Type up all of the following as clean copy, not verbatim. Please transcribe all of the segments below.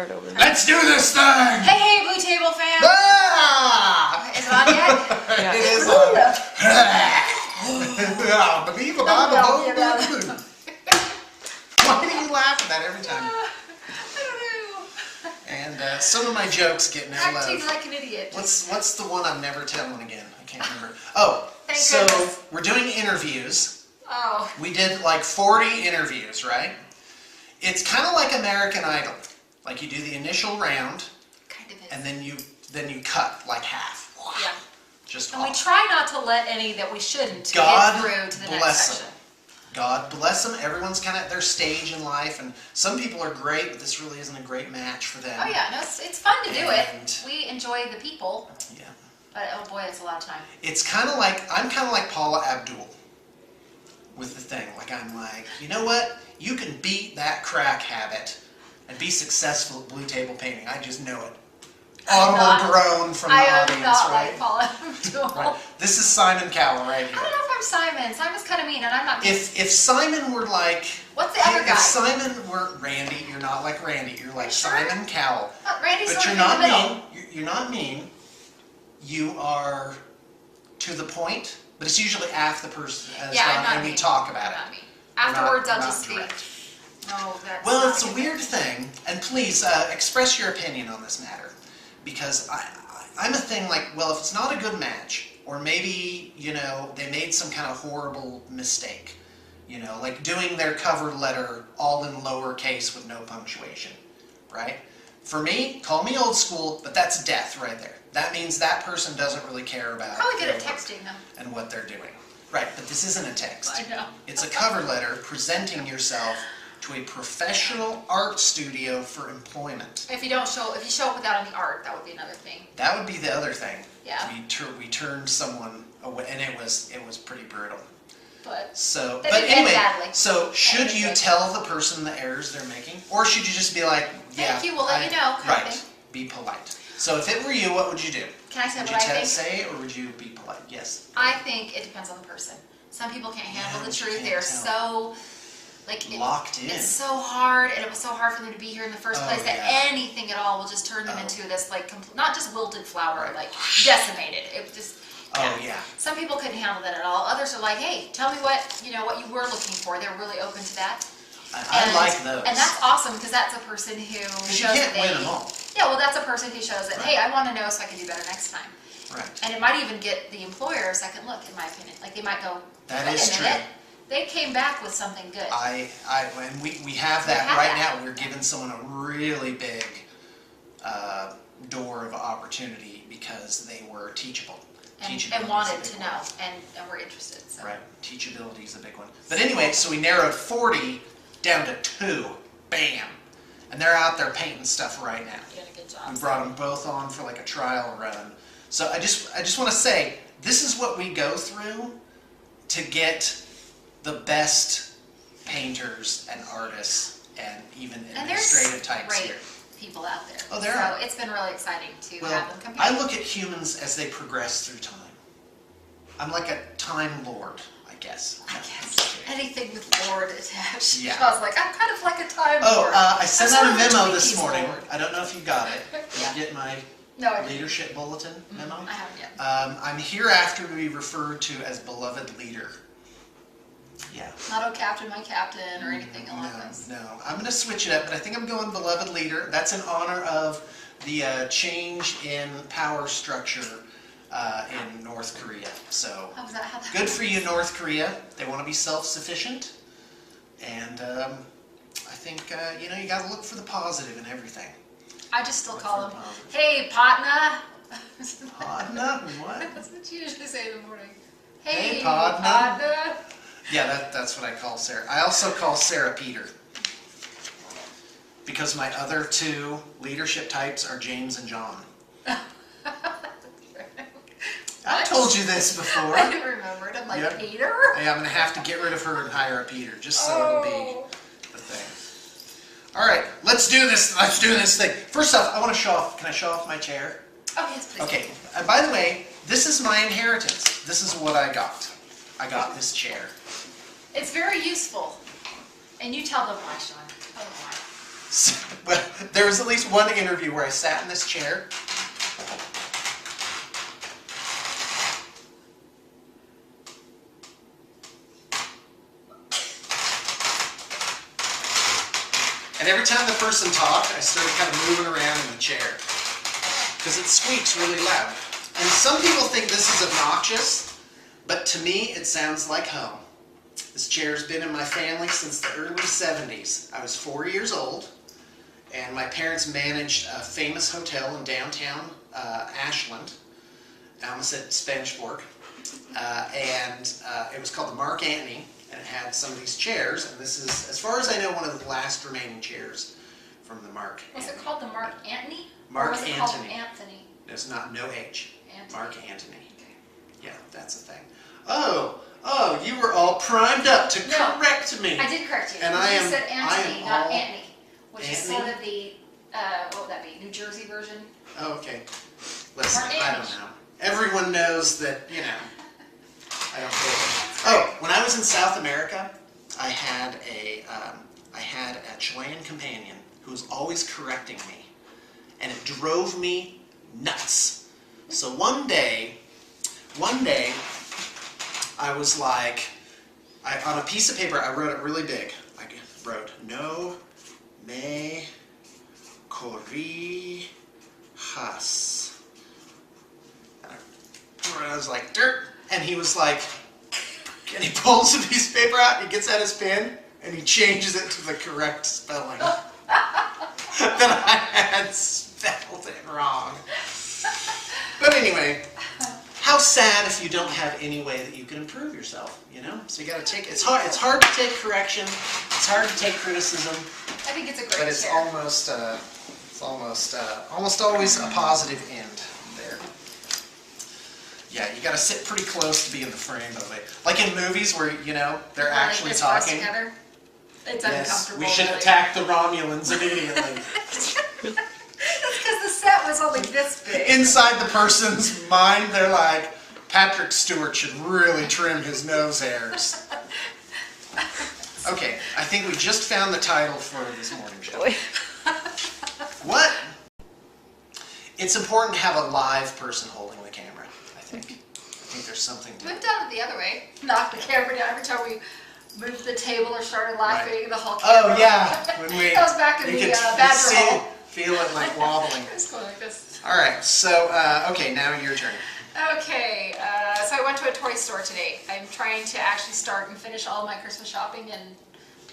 start over. Let's do this thing! Hey, Blue Table fans! Ah! Is it on yet? Yeah. It is on. Why do you laugh at that every time? I don't know. And some of my jokes get no Acting love. like an idiot. What's the one I'm never telling again? I can't remember. Oh, Thank so goodness. we're doing interviews. Oh. We did like 40 interviews, right? It's kind of like American Idol. Like you do the initial round, Kind of is. and then you cut like half. Yeah. Just And we off. try not to let any that we shouldn't God get through to the next bless section. them. God bless them. Everyone's kind of at their stage in life, and some people are great, but this really isn't a great match for them. Oh yeah, no, it's fun to do And- it. We enjoy the people, Yeah. but oh boy, it's a lot of time. It's kind of like, I'm kind of like Paula Abdul with the thing. Like, I'm like, you know what? You can beat that crack habit and be successful at blue table painting. I just know it. Audible groan from the I am audience, not right? like Paula Abdul. Right. This is Simon Cowell right I here. don't know if I'm Simon. Simon's kind of mean, and I'm not mean. If Simon were like, What's the other guy? if Simon were Randy, you're not like Randy. You're like Sure. Simon Cowell. Randy's But sort you're of in the not middle. mean. You're not mean. You are to the point, but it's usually after the person has Yeah, I'm gone not and we mean. talk about it. Not mean. Afterwards, We're I'll not just be. direct. No, that's. Well, not it's a good. weird thing, and please express your opinion on this matter, because I'm a thing like, well, if it's not a good match, or maybe, you know, they made some kind of horrible mistake, you know, like doing their cover letter all in lowercase with no punctuation, right? For me, call me old school, but that's death right there. That means that person doesn't really care about Probably good at their work texting them. and what they're doing. Right, but this isn't a text. I know. It's a cover letter presenting yourself to a professional art studio for employment. If you show up without any art, that would be another thing. That would be the other thing. Yeah. We turned someone away, and it was pretty brutal. But So, That but didn't end anyway, badly. so should you Anyway. tell the person the errors they're making, or should you just be like, yeah, Thank you, we'll let you know, kind of right? thing. Be polite. So if it were you, what would you do? Can I say Would what you I think? say, or would you be polite? Yes. I think it depends on the person. Some people can't handle the but you truth. can't They're tell. so like Locked in. It's so hard, and it was so hard for them to be here in the first Oh, place that yeah. anything at all will just turn them Oh. into this like not just wilted flower, Right. like decimated. It just. Oh yeah. Some people couldn't handle that at all. Others are like, hey, tell me what you were looking for. They're really open to that. I like those. And that's awesome because that's a person who Because you shows can't that win they. them all. Yeah, well, that's a person who shows that, Right. hey, I want to know so I can do better next time. Right. And it might even get the employer a second look, in my opinion. Like they might go, That wait is a true. minute, they came back with something good. And we have that have right that. now. We're giving someone a really big door of opportunity because they were teachable. and Teachability is wanted a big to one. know, and were interested. So. Right. Teachability is a big one. But anyway, so we narrowed 40 down to 2. Bam. And they're out there painting stuff right now. You did a good job. We brought them both on for like a trial run. So I just want to say, this is what we go through to get the best painters and artists and even And there's administrative types great here. people out there. Oh, there so are. it's been really exciting to Well, have them come I here. look at humans as they progress through time. I'm like a time lord, I guess. I guess anything with Lord attached. Yeah. I was like, I'm kind of like a time Oh, lord. I sent I'm out a sort of memo Twinkies this morning. lord. I don't know if you got it. Did Yeah. you get my No, I didn't. leadership bulletin memo? I haven't yet. I'm hereafter to be referred to as beloved leader. Yeah. Not oh captain, my captain, or anything along those. No. I'm going to switch it up, but I think I'm going beloved leader. That's in honor of the change in power structure in North Korea. So How was that? How that good for you, North Korea. They want to be self-sufficient, and I think you got to look for the positive in everything. I just still Look call for him, the positive. hey, partner. Podna? What? That's what you usually say in the morning. Hey, Hey, partner. partner. Yeah, that's what I call Sarah. I also call Sarah Peter. Because my other 2 leadership types are James and John. I told you this before. I didn't remember it. I'm like, Yep. Peter? Hey, I'm going to have to get rid of her and hire a Peter, just so it'll be the thing. All right, let's do this. Let's do this thing. First off, I want to show off. Can I show off my chair? Oh, yes, please. Okay, and by the way, this is my inheritance. This is what I got. I got this chair. It's very useful. And you tell them why, Sean. Tell them why. Well, there was at least one interview where I sat in this chair. And every time the person talked, I started kind of moving around in the chair because it squeaks really loud. And some people think this is obnoxious, but to me it sounds like home. This chair's been in my family since the early 70s. I was 4 years old, and my parents managed a famous hotel in downtown Ashland. I almost said Spanish Fork. It was called the Mark Antony, and it had some of these chairs, and this is, as far as I know, one of the last remaining chairs from the Mark Was it called the Mark Antony? Mark or was it Antony. called Anthony? There's not, no H. Antony. Mark Antony. Okay. Yeah, that's a thing. Oh, you were all primed up to correct me. I did correct you. And You said Antony, not Antony, which is Antony? sort of the, what would that be, New Jersey version? Oh, okay. Listen, Mark I Antony. don't know. Everyone knows that, you know, I don't care. Oh, when I was in South America, I had a Chilean companion who was always correcting me, and it drove me nuts. So one day, I was like, on a piece of paper, I wrote it really big. I wrote, "No me corrijas." And I was like, "Dirt," and he was like, and he pulls a piece of paper out, he gets out his pen, and he changes it to the correct spelling that I had spelled it wrong. But anyway, how sad if you don't have any way that you can improve yourself, you know? So you got to take, it's hard to take correction, it's hard to take criticism, I think it's a great but it's chair. almost always a positive end there. Yeah, you got to sit pretty close to be in the frame of it. Like in movies where, you know, they're actually this close talking. together. It's Yes, uncomfortable. we should really. attack the Romulans immediately. That's because the set was only this big. Inside the person's mind, they're like, Patrick Stewart should really trim his nose hairs. Okay, I think we just found the title for this morning show. What? It's important to have a live person holding the camera, I think. I think there's something to We've it. done it the other way. Knock the camera down every time we moved the table or started laughing. Right. The whole camera. Oh, yeah. When we, That was back in you the could Badger Hole. feel it like wobbling. It's going like this. All right, so, okay, now your turn. Okay, so I went to a toy store today. I'm trying to actually start and finish all my Christmas shopping in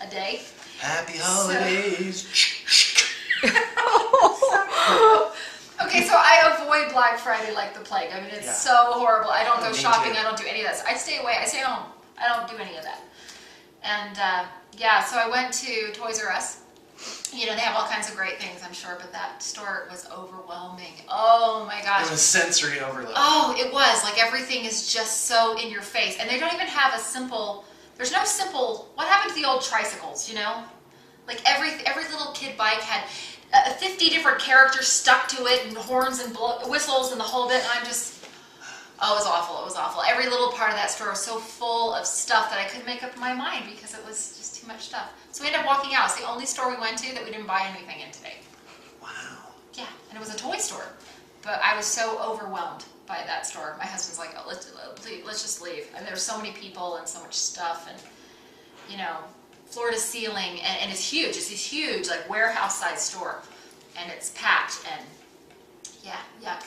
a day. Happy holidays. Okay, so I avoid Black Friday like the plague. I mean, it's Yeah. so horrible. I don't go Me shopping. too. I don't do any of that. I stay away. I stay home. I don't do any of that. And yeah, so I went to Toys R Us. You know, they have all kinds of great things, I'm sure, but that store was overwhelming. Oh my gosh. It was sensory overload. Oh, it was. Like everything is just so in your face. And they don't even have a simple, there's no simple, what happened to the old tricycles, you know? Like every little kid bike had 50 different characters stuck to it and horns and whistles and the whole bit. And I'm just, oh, it was awful. It was awful. Every little part of that store was so full of stuff that I couldn't make up my mind because it was just too much stuff. So we ended up walking out. It's the only store we went to that we didn't buy anything in today. Wow. Yeah, and it was a toy store. But I was so overwhelmed by that store. My husband's like, oh, let's just leave. And there's so many people and so much stuff and, you know, floor to ceiling. And it's huge. It's this huge, like, warehouse-sized store. And it's packed and, yeah, yuck.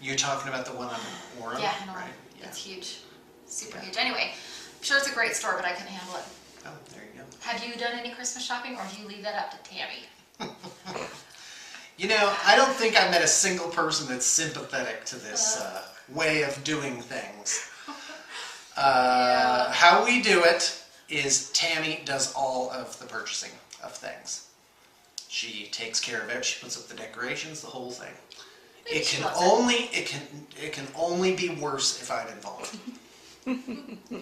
You're talking about the one on Orem? Yeah, no, Right? Yeah. it's huge. Super huge. Anyway, I'm sure it's a great store, but I couldn't handle it. Oh, there you go. Have you done any Christmas shopping, or do you leave that up to Tammy? You know, I don't think I met a single person that's sympathetic to this way of doing things. Yeah. How we do it is Tammy does all of the purchasing of things. She takes care of it. She puts up the decorations, the whole thing. Maybe It she can loves it can only be worse if I'm involved.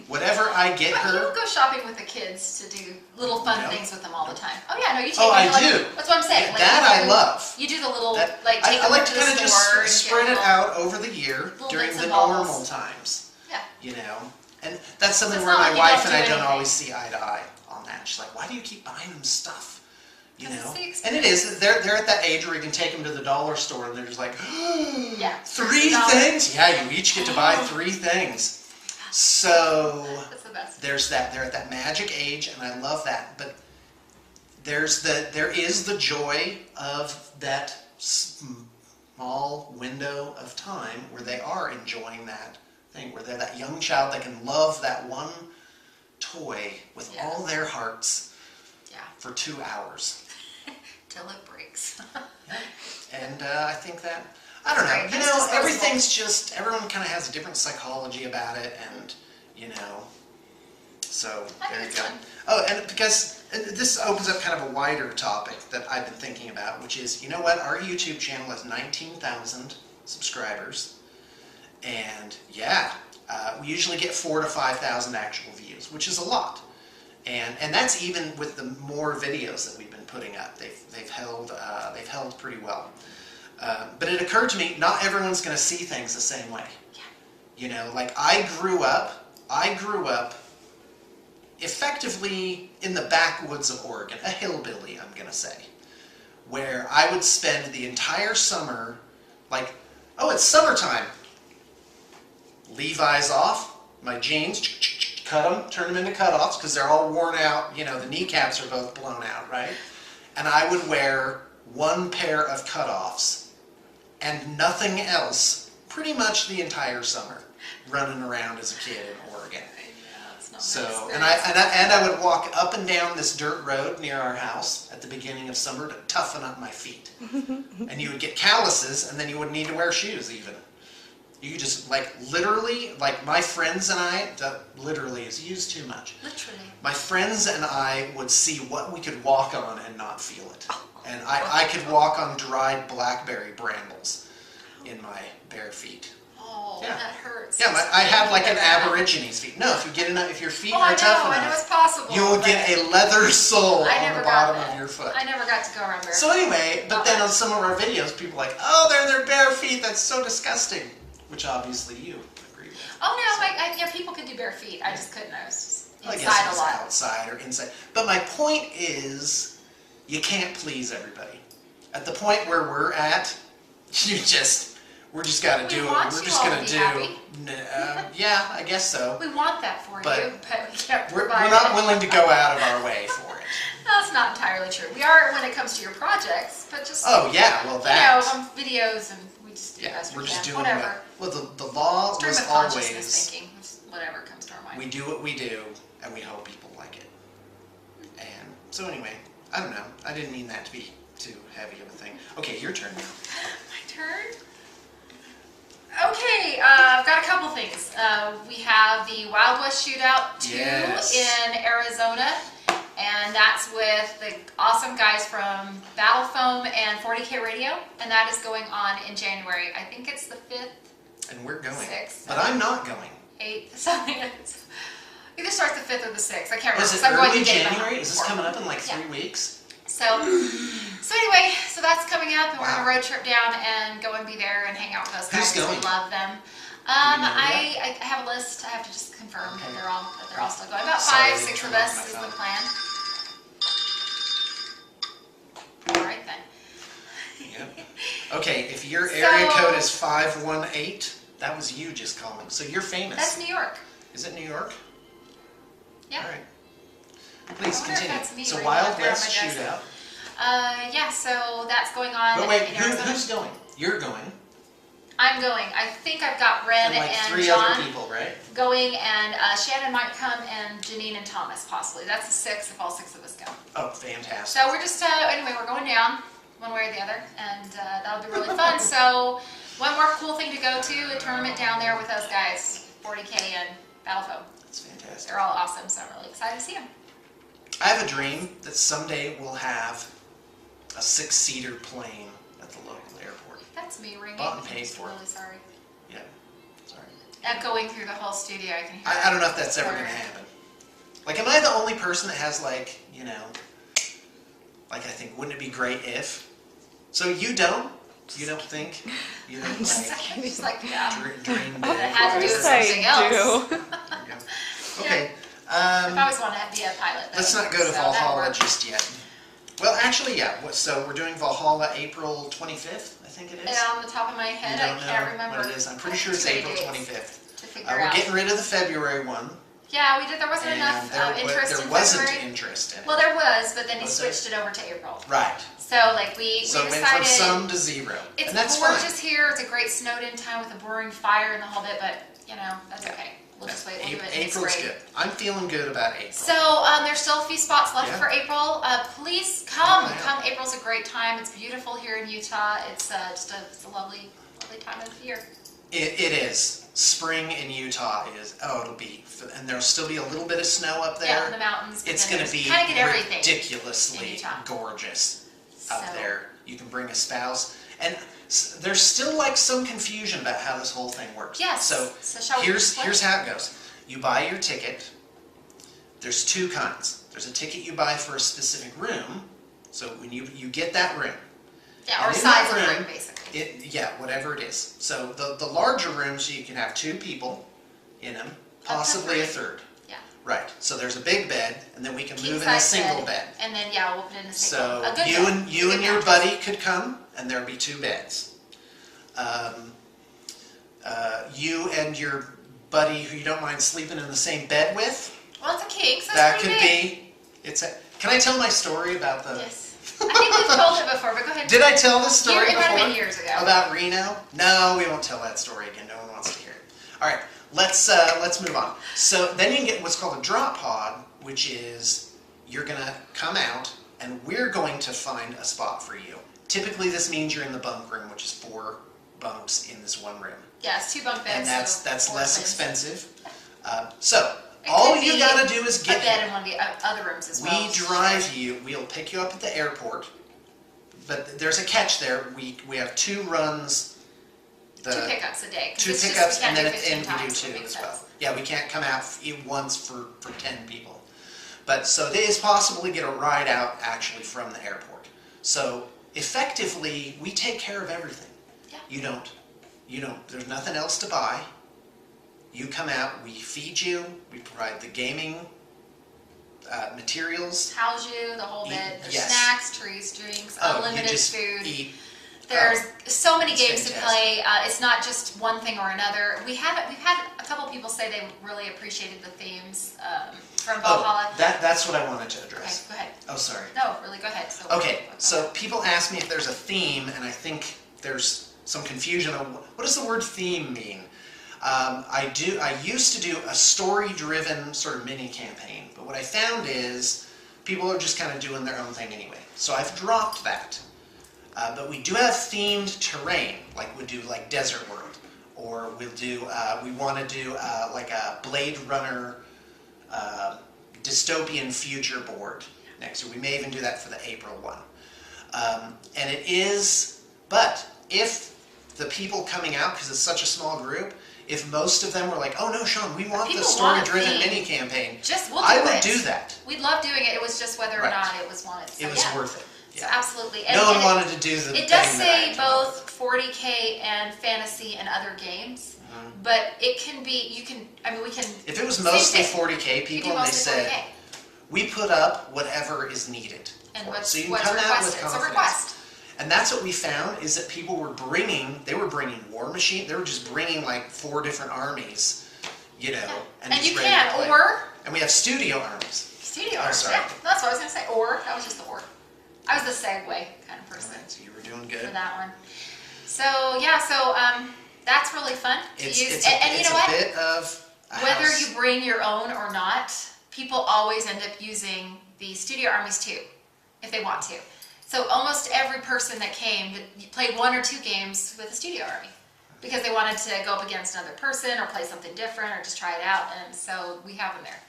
Whatever I get But you her. don't go shopping with the kids to do little fun No. things with them all the time. Oh yeah, no, you take Oh, I like, do. That's what I'm saying. Like, That you I do- love. You do the little, That- like, take I them like to to the kind of store and just get spread it little- out over the year little during bits the and bobs. normal times. Yeah. You know, and that's something it's where not my like you wife don't and do I don't anything. always see eye to eye on that. She's like, "Why do you keep buying them stuff? You 'Cause know, it's the and it is. They're at that age where you can take them to the dollar store and they're just like, Yeah. three things. Yeah, you each get to buy 3 things. So That's the best. there's that. They're at that magic age, and I love that. But there is the joy of that small window of time where they are enjoying that thing, where they're that young child that can love that one toy with all their hearts for 2 hours. Till it breaks. And I think that, I don't know, Right. you know, everything's just, everyone kind of has a different psychology about it, and, you know, so there you go. Oh, and because this opens up kind of a wider topic that I've been thinking about, which is, you know what, our YouTube channel has 19,000 subscribers, and we usually get 4,000 to 5,000 actual views, which is a lot. And that's even with the more videos that we've been putting up. They've held pretty well. But it occurred to me, not everyone's going to see things the same way. Yeah. You know, like I grew up effectively in the backwoods of Oregon, a hillbilly, I'm going to say, where I would spend the entire summer, like, oh, it's summertime. Levi's off, my jeans, cut them, turn them into cutoffs because they're all worn out. You know, the kneecaps are both blown out, right? And I would wear 1 pair of cutoffs and nothing else pretty much the entire summer, running around as a kid in Oregon. So, and I would walk up and down this dirt road near our house at the beginning of summer to toughen up my feet. And you would get calluses, and then you wouldn't need to wear shoes even. You could just, like, literally, like my friends and I, literally is used too much. Literally. My friends and I would see what we could walk on and not feel it. And I could walk on dried blackberry brambles in my bare feet. Oh, that hurts. Yeah, I have like an Aborigines feet. No, if your feet are tough enough, I know it's possible. you will get a leather sole on the bottom of your foot. I never got to go around barefoot. So anyway, but then on some of our videos, people are like, oh, they're in their bare feet. That's so disgusting. Which obviously you agree with. Oh no, yeah, people could do bare feet. I just couldn't. I was just I inside guess it's a lot. outside or inside. But my point is, you can't please everybody. At the point where we're at, we're just got to do it. We're just going to do. Yeah, I guess so. We want that for But you, but we can't We're provide not it. willing to go out of our way for it. That's not entirely true. We are when it comes to your projects, but just Oh yeah, well that. on videos and we just do best we're we just can. doing Whatever. Well, the law Stream was of consciousness always thinking, whatever comes to our mind. we do what we do and we hope people like it. And so anyway, I don't know. I didn't mean that to be too heavy of a thing. Okay, your turn now. My turn? Okay, I've got a couple things. We have the Wild West Shootout 2 in Arizona, and that's with the awesome guys from Battle Foam and 40K Radio, and that is going on in January. I think it's the 5th, And we're going. 6th, But I'm not going. 8th, something. Either starts the 5th or the 6th. I can't remember. Is it I'm going early to date January? Is this coming up in like 3 weeks? So anyway, so that's coming up, and we're on a road trip down and go and be there and hang out with those guys. Who's going? We love them. I have a list. I have to just confirm that they're all still going. About Sorry, 5, 6 of us is the plan. All right then. Yep. Okay, if your area code is 518, that was you just calling. So you're famous. That's New York. Is it New York? Yeah. All right. Please I wonder if continue. that's me So right Wild up there on West my desk. Shootout. Yeah, so that's going on But wait, in Arizona. who's going? You're going. I'm going. I think I've got Ren And like and 3 John other people, right? going, and Shannon might come, and Janine and Thomas possibly. That's the 6th if all 6 of us go. Oh, fantastic. So we're just, anyway, we're going down one way or the other, and that'll be really fun. So one more cool thing to go to, a tournament down there with those guys, 40K and Battle Foam. That's fantastic. They're all awesome, so I'm really excited to see them. I have a dream that someday we'll have a 6-seater plane at the local airport. That's me ringing. Bought and I'm paid just for. really sorry. Yeah, sorry. Echoing through the whole studio, I can hear I don't know if that's ever Sorry. going to happen. Like, am I the only person that has, like, you know, like, I think, wouldn't it be great if? So you don't? You don't think? You don't, like, He's like, yeah. dream It big had to do or with whatever? something else. There you go. Okay. I've always wanted to be a pilot, though. Let's not go to so that Valhalla worked. just yet. Well, actually, yeah. So we're doing Valhalla April 25th, I think it is. And on the top of my head, I can't remember what it is. I'm pretty sure it's April 25th. To figure We're out. getting rid of the February one. Yeah, we did. There wasn't enough interest in There wasn't February. interest in it. Well, there was, but then he switched it over to April. Right. So like we So it decided. went from some to zero. It's and that's gorgeous fine. here. It's a great snowed-in time with a roaring fire and the whole bit, but you know that's okay. We'll just wait. We'll do it next April's spring. good. I'm feeling good about April. So there's still a few spots left for April. Please come. yeah. Come. April's a great time. It's beautiful here in Utah. It's it's a lovely time of year. It is. Spring in Utah is, it'll be, and there'll still be a little bit of snow up there. Yeah, in the mountains. It's going to be ridiculously gorgeous up there. You can bring a spouse. And there's still like some confusion about how this whole thing works. Yes. So here's how it goes. You buy your ticket. There's two kinds. There's a ticket you buy for a specific room. So when you get that room. Yeah, or size of room, basically. Whatever it is. So the larger rooms, you can have two people in them, possibly a third. Yeah. Right. So there's a big bed, and then we can move in a King-size single bed. And then we'll put in a single. So a good you bed. and your buddy could come, and there'd be two beds. You and your buddy who you don't mind sleeping in the same bed with. Well, it's a king, so that it's pretty could big. be. Can I tell my story about the? Yes. I think we've told it before, but go ahead. Did I tell this story It might have before? been years ago. About Reno? No, we won't tell that story again. No one wants to hear it. All right, let's move on. So then you can get what's called a drop pod, which is you're gonna come out and we're going to find a spot for you. Typically, this means you're in the bunk room, which is 4 bunks in this one room. Yeah, it's 2 bunk beds. And that's less twins. expensive. So all you gotta do is get a bed in one of the other rooms as well. We drive you. We'll pick you up at the airport. But there's a catch there. We have 2 runs. 2 pickups a day. 2 pickups, and then at the end we do times, 2 makes as sense. well. Yeah, we can't come out once for 10 people. But so it is possible to get a ride out actually from the airport. So effectively, we take care of everything. Yeah. You don't. There's nothing else to buy. You come out, we feed you, we provide the gaming materials. House you, the whole bit. There's snacks, trees, drinks, unlimited you just food. Eat. There's so many games fantastic. to play. It's not just one thing or another. We've had a couple people say they really appreciated the themes from Valhalla. That's what I wanted to address. Okay, go ahead. Oh, sorry. No, really, go ahead. So people ask me if there's a theme, and I think there's some confusion on what does the word theme mean. I used to do a story-driven sort of mini campaign, but what I found is people are just kind of doing their own thing anyway. So I've dropped that. But we do have themed terrain, like we do like Desert World, or we'll do we want to do like a Blade Runner dystopian future board next year. We may even do that for the April one. And it is, but if the people coming out, because it's such a small group, if most of them were like, oh no, Sean, we want the story-driven mini campaign, I would do that. We'd love doing it. It was just whether or not it was wanted. So it was worth it. So absolutely. And no one wanted to do the It does say both 40K and fantasy and other games, but it can be, we can... If it was mostly 40K people and they said, we put up whatever is needed. And so you can come out with confidence. It's a request. And that's what we found, is that people were bringing war machine. They were just bringing like 4 different armies, you know. And you can, or... And we have studio armies. Studio armies, yeah. That's what I was going to say. Or, that was just the or. I was the segue kind of person. Right, so you were doing good. For that one. So, yeah, that's really fun to use. And you know what? It's a bit of a whether house. you bring your own or not, people always end up using the studio armies too, if they want to. So almost every person that came played 1 or 2 games with a studio army because they wanted to go up against another person or play something different or just try it out. And so we have them there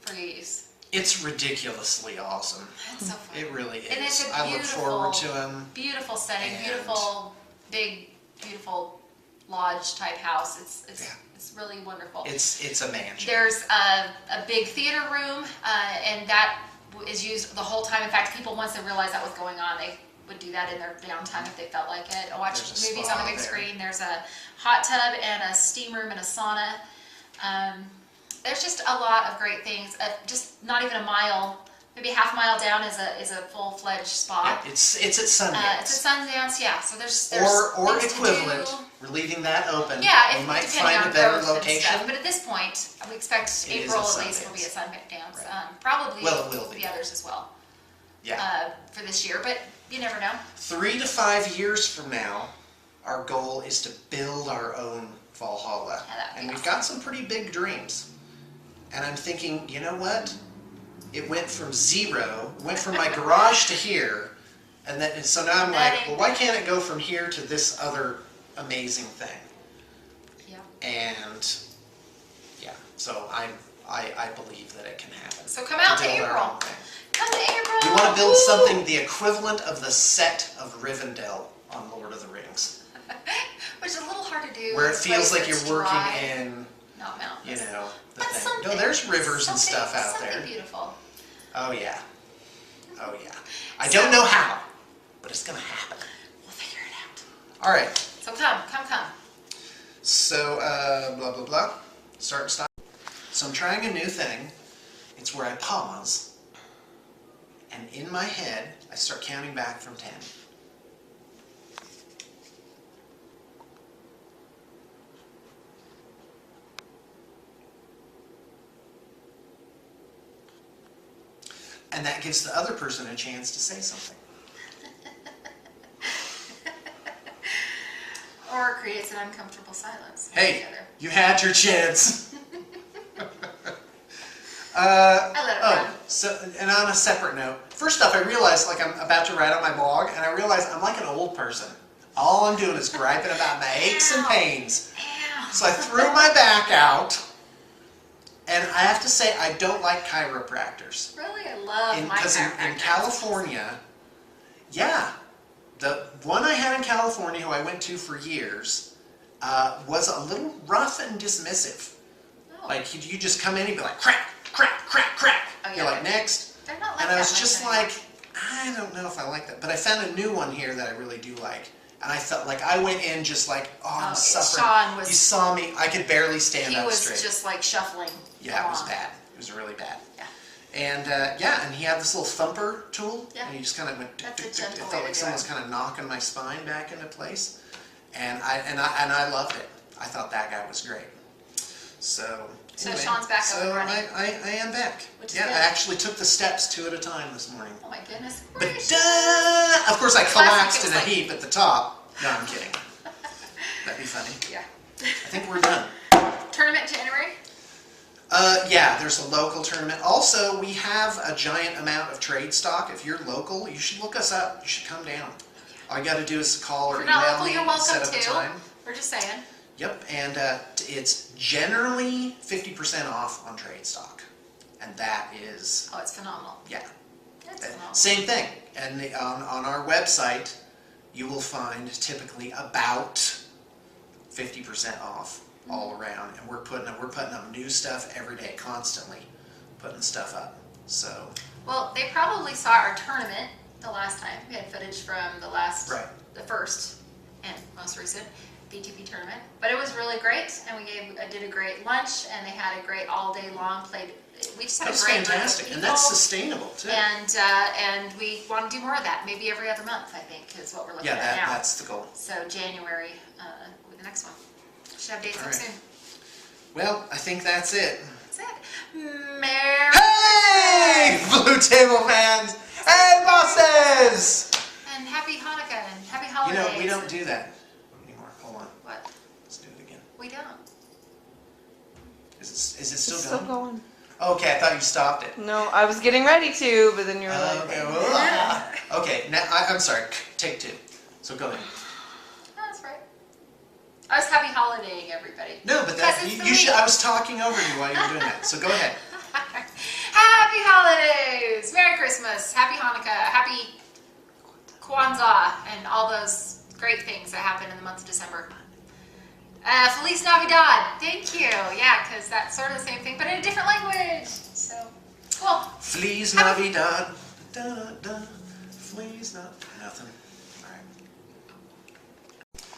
for your use. It's ridiculously awesome. It's so fun. It really is. And it's a I look forward to them. Beautiful setting, beautiful, big, beautiful lodge type house. It's really wonderful. It's a mansion. There's a big theater room, and that is used the whole time. In fact, people, once they realized that was going on, they would do that in their downtime if they felt like it. Watch movies on the big screen. There's a hot tub and a steam room and a sauna. There's just a lot of great things. Just not even a mile maybe a half mile down is a full-fledged spa. Yeah, it's at Sundance. It's at Sundance, yeah. So there's or things equivalent. to do. We're leaving that open. Yeah, we might depending find on a better growth and location. stuff. But at this point, we expect It is April at at least will be at Sundance. Sundance. Right. Probably Well, it will be. the others as well. Yeah. For this year, but you never know. 3 to 5 years from now, our goal is to build our own Valhalla. Yeah, that'd be and we've awesome. got some pretty big dreams. And I'm thinking, you know what? It went from zero, went from my garage to here, and so now I'm like, well, why can't it go from here to this other amazing thing? Yeah. And yeah, so I believe that it can happen. So come out to build our April. own thing. Come to April. We want to build Woo! something the equivalent of the set of Rivendell on Lord of the Rings, Which is a little hard to do. where in it a feels place like you're that's working dry, in, not mountains. you know, the But thing. something. No, there's rivers and something- stuff out something there. beautiful. Oh yeah, oh yeah. I don't know how, but it's gonna happen. We'll figure it out. All right. So come. So blah blah blah. Start and stop. So I'm trying a new thing. It's where I pause. And in my head, I start counting back from 10. And that gives the other person a chance to say something. Or creates an uncomfortable silence. Hey, Together. you had your chance. I let it run. So, and on a separate note, first off, I realized, like, I'm about to write on my blog, and I realized I'm like an old person. All I'm doing is griping about my aches and pains. Ow. So I threw my back out, and I have to say, I don't like chiropractors. Really, I love my Because in chiropractor. California, yeah, the one I had in California, who I went to for years, was a little rough and dismissive. Oh. Like, you just come in and be like, crack, crack, crack, crack. Oh, yeah. You're like, next. They're not like And I that was much just anymore. like, I don't know if I like that. But I found a new one here that I really do like. And I felt like I went in just like, oh, I'm suffering. Sean was- You saw me. I could barely stand he up was straight. just like shuffling. Yeah, it was along. bad. It was really bad. Yeah. And and he had this little thumper tool. Yeah. And he just kind of went. That's a It gentle way felt to like do someone was it. kind of knocking my spine back into place. And I loved it. I thought that guy was great. So. So anyway, Sean's back up so and running. I am back. Which is yeah, good. I actually took the steps 2 at a time this morning. Oh my goodness But gracious. of course, I Last collapsed week in it a was like- heap at the top. No, I'm kidding. That'd be funny. Yeah. I think we're done. Tournament to iterate? Yeah, there's a local tournament. Also, we have a giant amount of trade stock. If you're local, you should look us up. You should come down. All you got to do is call or If you're not email local, me you're and welcome set up a too. time. We're just saying. Yep, and it's generally 50% off on trade stock. And that is, Oh, it's phenomenal. yeah. It's phenomenal. Same thing. And on our website, you will find typically about 50% off all around. And we're putting up new stuff every day, constantly putting stuff up. So, Well, they probably saw our tournament the last time. We had footage from Right. the first and most recent BTP tournament. But it was really great, and we did a great lunch, and they had a great all day long played. We just had that was a great fantastic. group of And that's people. sustainable, too. And we want to do more of that. Maybe every other month, I think, is what we're looking Yeah, at now. that's the goal. So January with the next one. Should have dates All up right. soon. Well, I think that's it. That's it. Merry Hey, Blue Table fans! Hey, bosses! and happy Hanukkah and happy You holidays. know, we don't do that anymore. Hold on. What? Let's do it again. We don't. Is it still It's going? still going. Okay, I thought you stopped it. No, I was getting ready to, but then you were like, Okay, well, okay. Now I'm sorry. Take 2. So go ahead. Oh, that's right. I was happy holidaying everybody. No, but Because that it's you the should. week. I was talking over you while you were doing that. So go ahead. Happy holidays! Merry Christmas! Happy Hanukkah! Happy Kwanzaa! And all those great things that happen in the month of December. Feliz Navidad! Thank you! Yeah, because that's sort of the same thing, but in a different language. So, cool. Feliz Navidad. Da, da, da. Feliz nothing.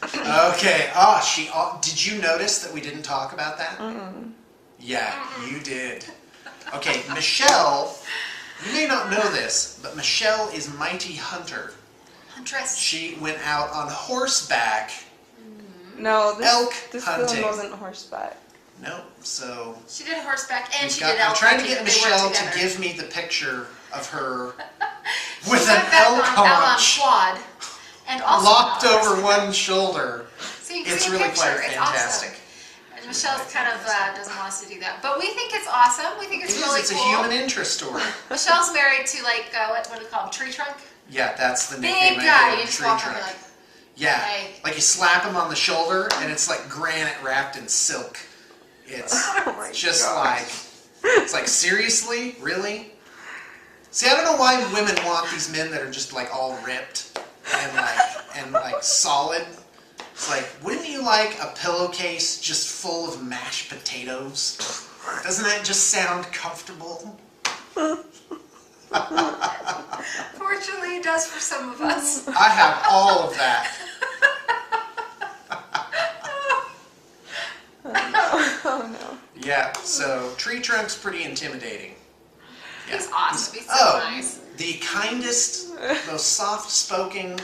All right. Okay. Did you notice that we didn't talk about that? Yeah, you did. Okay, Michelle You may not know this, but Michelle is mighty hunter. Huntress. She went out on horseback. No, this hunting. one wasn't horseback. Nope. So She did horseback and she did I'm elk trying to hunting, get but they weren't Michelle to together. give me the picture of her She with an went back elk out on haunch quad and also locked on over horseback. one shoulder. So you can It's see a really picture. quite It's fantastic. awesome. And Michelle's kind of doesn't want us to do that, but we think it's awesome. We think it's really It's cool. a human interest story. Michelle's married to like what do we call him? Tree trunk. Yeah, that's the nickname. Big I guy. gave You him, just tree walk trunk. over like. Yeah, Hey. like you slap him on the shoulder, and it's like granite wrapped in silk. It's Oh my just gosh. it's like seriously, really. See, I don't know why women want these men that are just like all ripped and like solid. It's like, wouldn't you like a pillowcase just full of mashed potatoes? Doesn't that just sound comfortable? Fortunately, it does for some of us. I have all of that. Oh no. Yeah, so tree trunk's pretty intimidating. Yeah. He's awesome. He's so nice. The kindest, most soft-spoken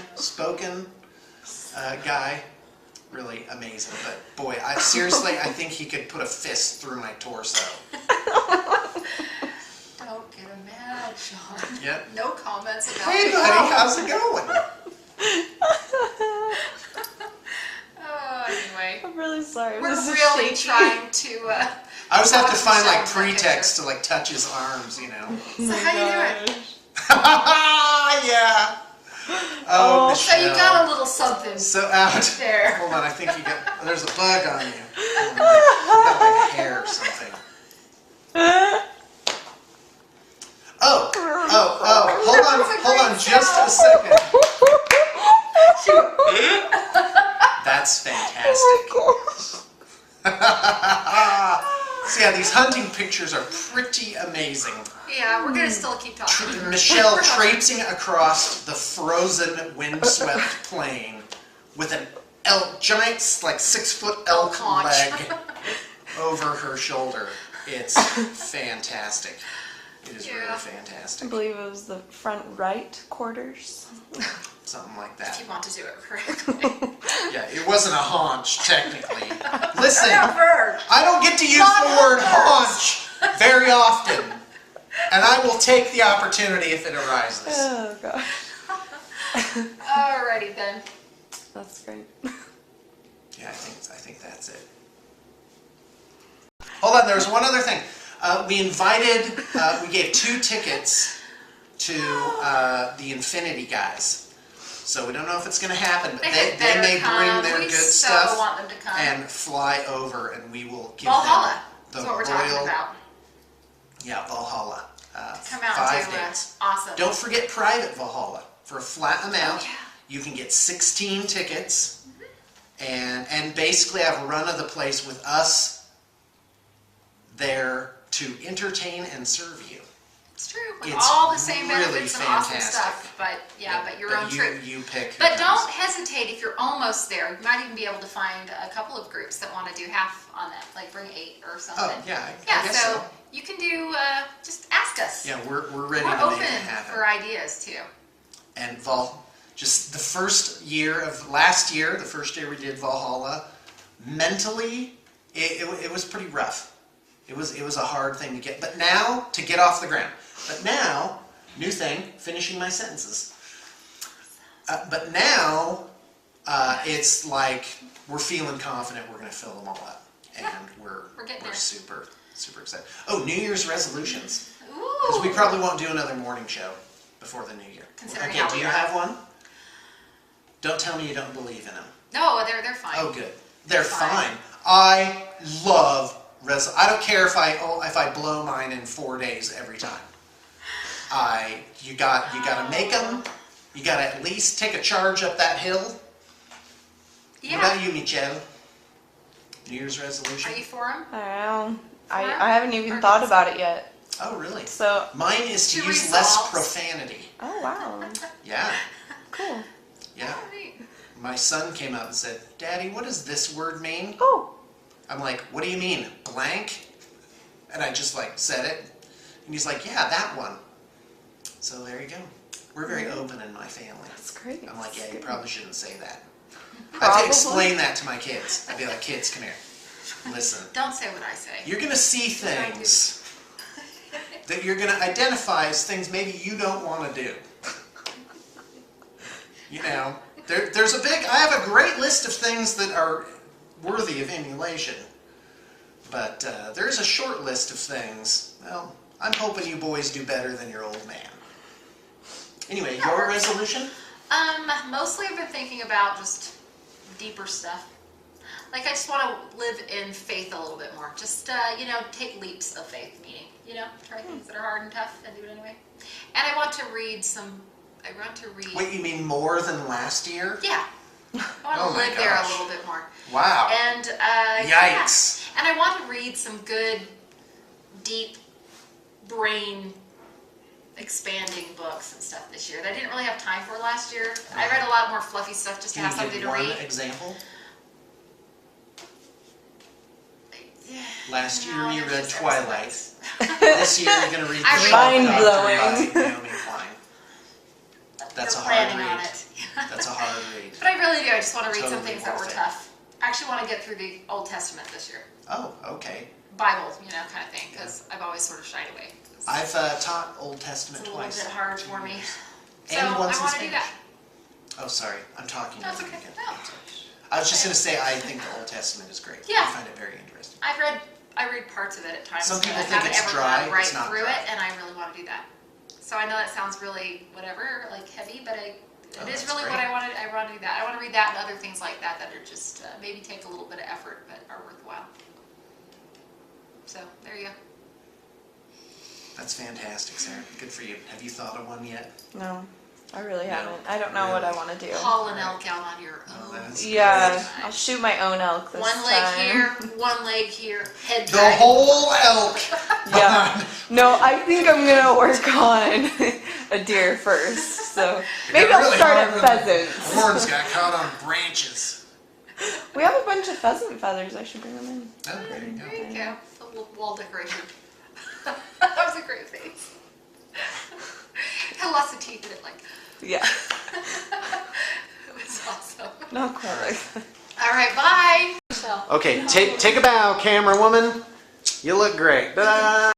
guy. Really amazing. But boy, seriously, I think he could put a fist through my torso. Don't get him mad, Sean. Yep. No comments about Hey, it. buddy, how's it going? Oh, anyway. I'm really sorry. We're This is really shaky. trying to. I always have to watch find like Michelle in that pretext to like touch his arms, you know. So how you doing? Yeah. Oh. So you Michelle. got a little something So out. there. Hold on, I think you got. There's a bug on you. You got like hair or something. Hold on, just a second. That's fantastic. Oh So yeah, these hunting pictures are pretty amazing. Yeah, we're gonna still keep talking. Michelle traipsing across the frozen, windswept plain with an giant, like 6-foot elk Haunch. leg over her shoulder. It's fantastic. It is really I fantastic. believe it was the front right quarters. Something like If that. you want to do it correctly. Yeah, it wasn't a haunch, technically. Listen, Never. I don't get to use Not the word haunch. haunch very often. And I will take the opportunity if it arises. Oh gosh. Alrighty then. That's great. Yeah, I think that's it. Hold on, there was one other thing. We gave 2 tickets to the Infinity guys. So we don't know if it's going to happen, but they may bring their good stuff want them to come. and fly over, and we will give Valhalla. them That's the what we're talking royal, about. yeah, Valhalla. Come out 5 and do days. awesome. Don't forget private Valhalla. For a flat amount, Oh, yeah. you can get 16 tickets, and basically have a run of the place with us there to entertain and serve you. It's true. With It's all the same really benefits and awesome fantastic. stuff. But yeah, but your own you, trip. You pick. who But comes. don't hesitate if you're almost there. You might even be able to find a couple of groups that want to do half on that, like bring 8 or something. Oh yeah, I Yeah, guess so so. you can do. Just ask us. Yeah, we're ready We're to open make it happen. for ideas too. And just the first year of last year, the first year we did Valhalla, mentally it was pretty rough. It was a hard thing to get, but now to get off the ground. But now, new thing, finishing my sentences. But now it's like we're feeling confident we're going to fill them all up, and we're getting there. super excited. Oh, New Year's resolutions, Ooh. because we probably won't do another morning show before the new year. Considering Okay, how do we you are. have one? Don't tell me you don't believe in them. No, they're fine. Oh, good. They're Fine. fine. I love I don't care if I blow mine in 4 days every time. You got to make them. You got to at least take a charge up that hill. Yeah. What about you, Michelle? New Year's resolution? Are you for them? I don't know. I Or- haven't even thought about it yet. Oh, really? So. Mine is to To use resolve. less profanity. Oh wow. Yeah. Cool. Yeah. Alright. My son came up and said, "Daddy, what does this word mean?" Oh. I'm like, "What do you mean, blank?" And I just like said it. And he's like, "Yeah, that one." So there you go. We're very open in my family. That's great. I'm like, yeah, you That's probably shouldn't say that. I have Probably. to explain that to my kids. I'd be like, kids, come here. Listen, Don't say what I say. you're going to see things that you're going to identify as things maybe you don't want to do. You know, there's I have a great list of things that are worthy of emulation. But there's a short list of things. Well, I'm hoping you boys do better than your old man. Anyway, your resolution? Mostly I've been thinking about just deeper stuff. Like I just want to live in faith a little bit more. Just, you know, take leaps of faith, meaning, you know, try things that are hard and tough and do it anyway. And I want to read Wait, you mean more than last year? Yeah. I want to Oh my live there a gosh. little bit more. Wow. And, Yikes. yeah. And I want to read some good, deep brain expanding books and stuff this year that I didn't really have time for last year. I read a lot more fluffy stuff just to Can have you something give to one read. example? Yeah. Last year No, you there's read just Twilight. episodes. This year you're going to read I The read Shop Mind-blowing. Doctor by Naomi Klein. That's They're a hard planning on read. it. That's a hard read. But I really do. I just want to read some Totally things that were worth it. tough. I actually want to get through the Old Testament this year. Oh, okay. Bible, you know, kind of thing, because I've always sort of shied away. I've taught Old Testament It's a little twice. bit hard for me. So And I once in want to do Spanish. that. Oh, sorry. I'm talking. That's over okay. you again. No. I was just going to say I think the Old Testament is great. Yeah. I find it very interesting. I read parts of it at times. Some but people I think haven't it's ever dry. gone right It's not through dry. it, and I really want to do that. So I know that sounds really whatever, like heavy, but it is that's really great. what I want to. I want to do that. I want to read that and other things like that that are just maybe take a little bit of effort, but are worthwhile. So there you go. That's fantastic, Sarah. Good for you. Have you thought of one yet? No, I really haven't. I don't know what I want to do. Haul an elk out on your own. that's Yeah, good. I'll shoot my own elk this One leg time. here, one leg here, head The drag. whole elk. Yeah. No, I think I'm gonna work on a deer first. So maybe I'll start at pheasants. Horns got caught on branches. We have a bunch of pheasant feathers. I should bring them in. Oh, there you go. There you go. A little wall decoration. That was a great face. Had lots of teeth in it, like. Yeah, It was awesome. not quite like that. All right, bye. Michelle. Okay, take a bow, camera woman. You look great. Ta-da!